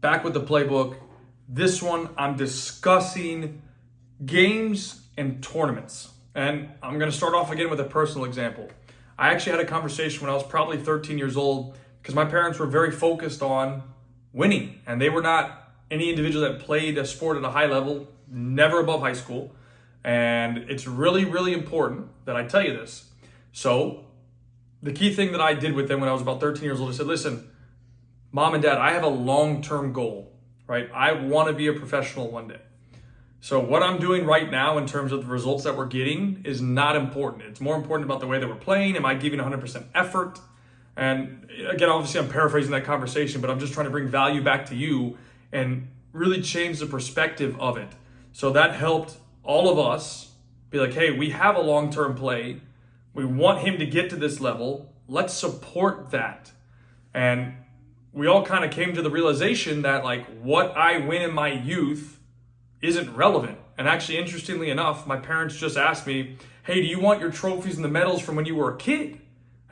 back with the playbook. This one, I'm discussing games and tournaments. And I'm going to start off again with a personal example. I actually had a conversation when I was probably 13 years old because my parents were very focused on winning. And they were not any individual that played a sport at a high level, never above high school. And it's really, really important that I tell you this. So the key thing that I did with them when I was about 13 years old, I said, listen, Mom and Dad, I have a long-term goal, right? I want to be a professional one day. So what I'm doing right now in terms of the results that we're getting is not important. It's more important about the way that we're playing. Am I giving 100% effort? And again, obviously I'm paraphrasing that conversation, but I'm just trying to bring value back to you and really change the perspective of it. So that helped all of us be like, hey, we have a long-term play. We want him to get to this level. Let's support that. And we all kind of came to the realization that like what I win in my youth isn't relevant. And actually, interestingly enough, my parents just asked me, hey, do you want your trophies and the medals from when you were a kid?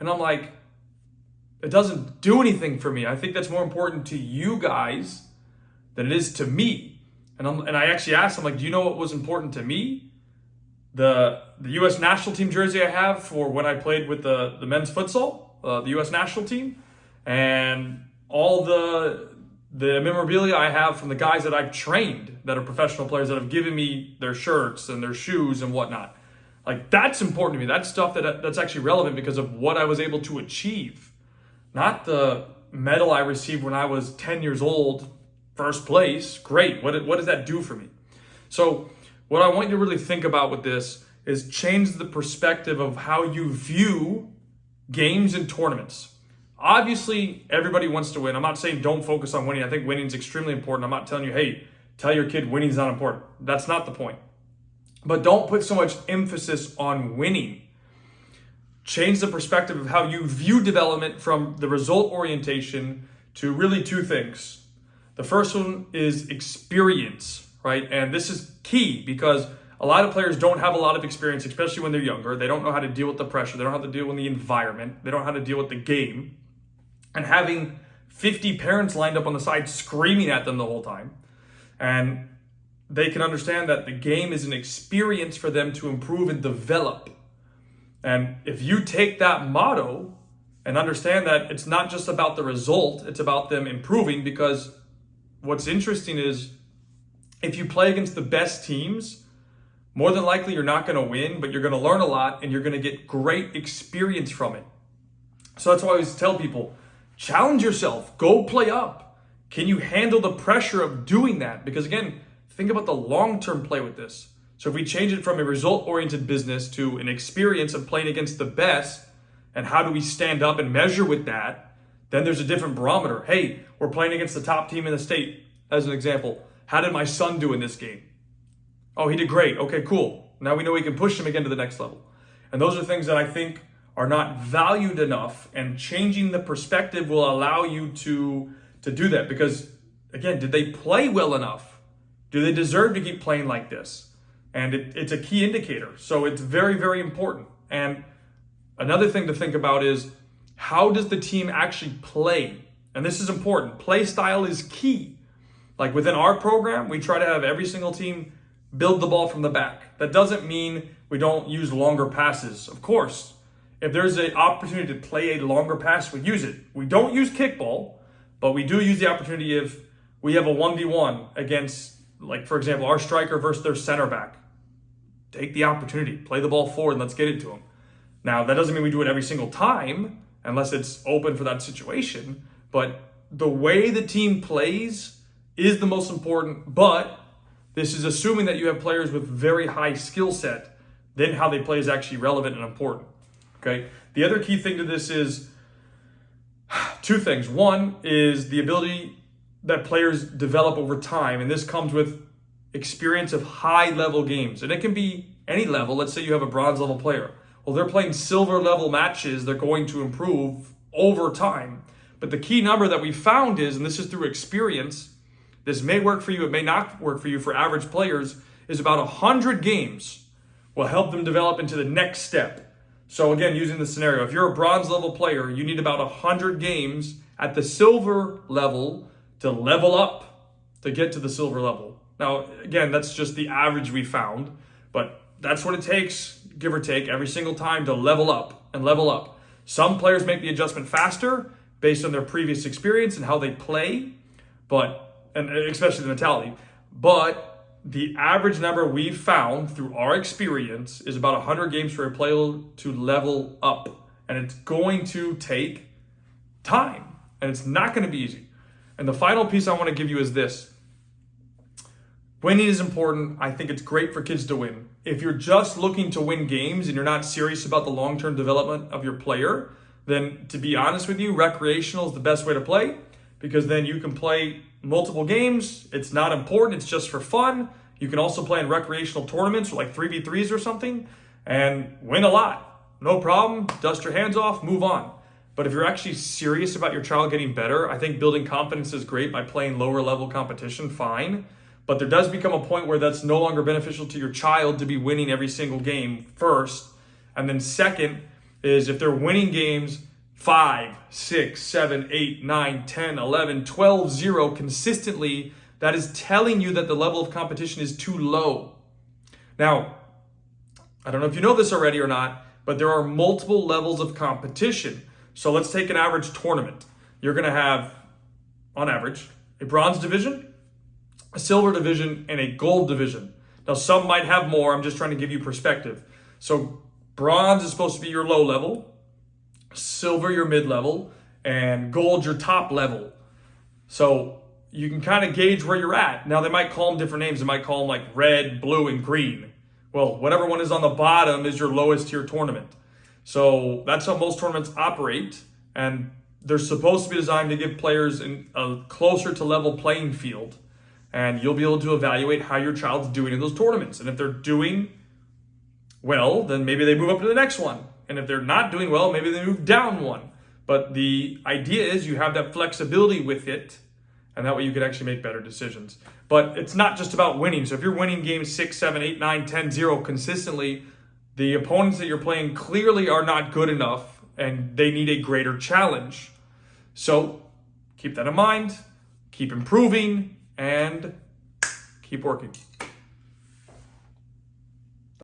And I'm like, it doesn't do anything for me. I think that's more important to you guys than it is to me. And I actually asked them, like, do you know what was important to me? The U.S. national team jersey I have for when I played with the men's futsal, the U.S. national team, and all the memorabilia I have from the guys that I've trained that are professional players that have given me their shirts and their shoes and whatnot. Like, that's important to me. That's stuff that's actually relevant because of what I was able to achieve. Not the medal I received when I was 10 years old, first place. Great. What does that do for me? So what I want you to really think about with this is change the perspective of how you view games and tournaments. Obviously, everybody wants to win. I'm not saying don't focus on winning. I think winning is extremely important. I'm not telling you, hey, tell your kid winning is not important. That's not the point. But don't put so much emphasis on winning. Change the perspective of how you view development from the result orientation to really two things. The first one is experience, right? And this is key because a lot of players don't have a lot of experience, especially when they're younger. They don't know how to deal with the pressure. They don't know how to deal with the environment. They don't know how to deal with the game. And having 50 parents lined up on the side screaming at them the whole time. And they can understand that the game is an experience for them to improve and develop. And if you take that motto and understand that it's not just about the result, it's about them improving, because what's interesting is if you play against the best teams, more than likely you're not going to win, but you're going to learn a lot and you're going to get great experience from it. So that's why I always tell people, challenge yourself, go play up. Can you handle the pressure of doing that? Because again, think about the long-term play with this. So if we change it from a result-oriented business to an experience of playing against the best, and how do we stand up and measure with that, then there's a different barometer. Hey, we're playing against the top team in the state, as an example. How did my son do in this game? Oh, he did great. Okay, cool. Now we know we can push him again to the next level. And those are things that I think are not valued enough, and changing the perspective will allow you to do that. Because again, did they play well enough? Do they deserve to keep playing like this? And it's a key indicator. So it's very, very important. And another thing to think about is, how does the team actually play? And this is important. Play style is key. Like within our program, we try to have every single team build the ball from the back. That doesn't mean we don't use longer passes. Of course, if there's an opportunity to play a longer pass, we use it. We don't use kickball, but we do use the opportunity if we have a 1v1 against, like, for example, our striker versus their center back. Take the opportunity, play the ball forward, and let's get it to them. Now, that doesn't mean we do it every single time, unless it's open for that situation. But the way the team plays is the most important. But this is assuming that you have players with very high skill set. Then how they play is actually relevant and important. Okay. The other key thing to this is two things. One is the ability that players develop over time. And this comes with experience of high level games. And it can be any level. Let's say you have a bronze level player. Well, they're playing silver level matches. They're going to improve over time. But the key number that we found is, and this is through experience, this may work for you, it may not work for you for average players, is about 100 games will help them develop into the next step. So again, using the scenario, if you're a bronze level player, you need about 100 games at the silver level to level up to get to the silver level. Now, again, that's just the average we found, but that's what it takes, give or take, every single time to level up and level up. Some players make the adjustment faster based on their previous experience and how they play, and especially the mentality. But the average number we've found through our experience is about 100 games for a player to level up. And it's going to take time, and it's not going to be easy. And the final piece I want to give you is this. Winning is important. I think it's great for kids to win. If you're just looking to win games and you're not serious about the long-term development of your player, then to be honest with you, recreational is the best way to play, because then you can play multiple games. It's not important. It's just for fun. You can also play in recreational tournaments like 3v3s or something and win a lot. No problem. Dust your hands off, move on. But if you're actually serious about your child getting better, I think building confidence is great by playing lower level competition, fine. But there does become a point where that's no longer beneficial to your child to be winning every single game first. And then second is if they're winning games 5, 6, 7, 8, 9, 10, 11, 12, 0 consistently, that is telling you that the level of competition is too low. Now, I don't know if you know this already or not, but there are multiple levels of competition. So let's take an average tournament. You're going to have, on average, a bronze division, a silver division, and a gold division. Now, some might have more. I'm just trying to give you perspective. So bronze is supposed to be your low level, silver your mid level, and gold your top level. So you can kind of gauge where you're at. Now, they might call them different names. They might call them like red, blue, and green. Well, whatever one is on the bottom is your lowest tier tournament. So that's how most tournaments operate. And they're supposed to be designed to give players a closer to level playing field. And you'll be able to evaluate how your child's doing in those tournaments. And if they're doing well, then maybe they move up to the next one. And if they're not doing well, maybe they move down one. But the idea is you have that flexibility with it, and that way you can actually make better decisions. But it's not just about winning. So if you're winning games 6, 7, 8, 9, 10, 0 consistently, the opponents that you're playing clearly are not good enough, and they need a greater challenge. So keep that in mind, keep improving, and keep working.